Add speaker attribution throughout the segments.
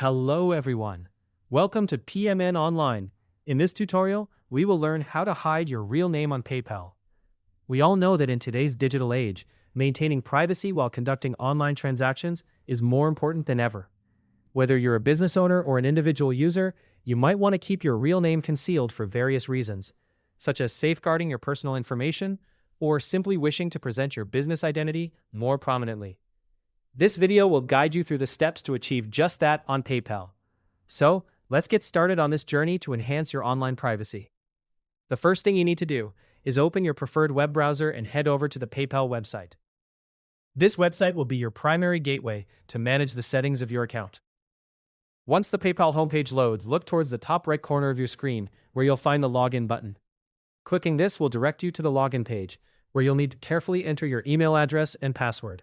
Speaker 1: Hello everyone. Welcome to PMN Online. In this tutorial, we will learn how to hide your real name on PayPal. We all know that in today's digital age, maintaining privacy while conducting online transactions is more important than ever. Whether you're a business owner or an individual user, you might want to keep your real name concealed for various reasons, such as safeguarding your personal information or simply wishing to present your business identity more prominently. This video will guide you through the steps to achieve just that on PayPal. So, let's get started on this journey to enhance your online privacy. The first thing you need to do is open your preferred web browser and head over to the PayPal website. This website will be your primary gateway to manage the settings of your account. Once the PayPal homepage loads, look towards the top right corner of your screen where you'll find the login button. Clicking this will direct you to the login page, where you'll need to carefully enter your email address and password.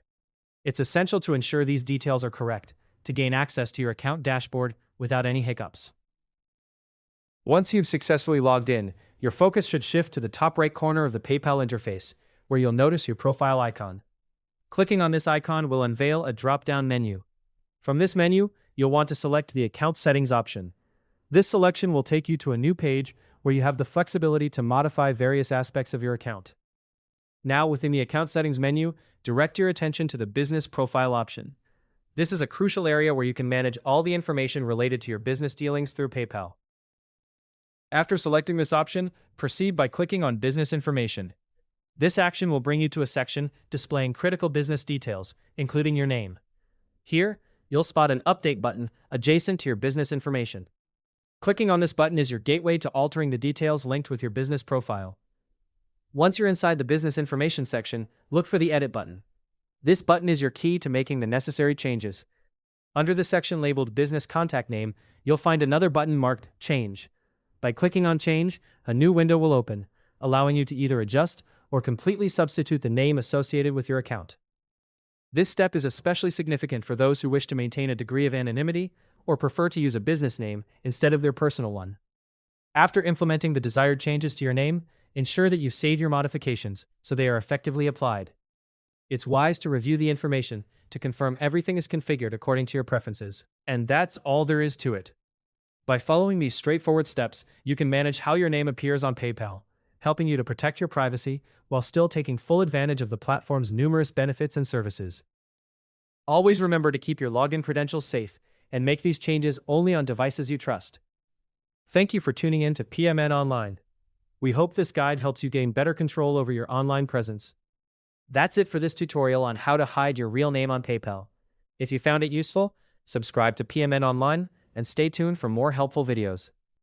Speaker 1: It's essential to ensure these details are correct to gain access to your account dashboard without any hiccups. Once you've successfully logged in, your focus should shift to the top right corner of the PayPal interface, where you'll notice your profile icon. Clicking on this icon will unveil a drop-down menu. From this menu, you'll want to select the Account Settings option. This selection will take you to a new page where you have the flexibility to modify various aspects of your account. Now, within the Account Settings menu, direct your attention to the Business Profile option. This is a crucial area where you can manage all the information related to your business dealings through PayPal. After selecting this option, proceed by clicking on Business Information. This action will bring you to a section displaying critical business details, including your name. Here, you'll spot an Update button adjacent to your business information. Clicking on this button is your gateway to altering the details linked with your business profile. Once you're inside the Business Information section, look for the Edit button. This button is your key to making the necessary changes. Under the section labeled Business Contact Name, you'll find another button marked Change. By clicking on Change, a new window will open, allowing you to either adjust or completely substitute the name associated with your account. This step is especially significant for those who wish to maintain a degree of anonymity or prefer to use a business name instead of their personal one. After implementing the desired changes to your name, ensure that you save your modifications so they are effectively applied. It's wise to review the information to confirm everything is configured according to your preferences. And that's all there is to it. By following these straightforward steps, you can manage how your name appears on PayPal, helping you to protect your privacy while still taking full advantage of the platform's numerous benefits and services. Always remember to keep your login credentials safe and make these changes only on devices you trust. Thank you for tuning in to PMN Online. We hope this guide helps you gain better control over your online presence. That's it for this tutorial on how to hide your real name on PayPal. If you found it useful, subscribe to PMN Online and stay tuned for more helpful videos.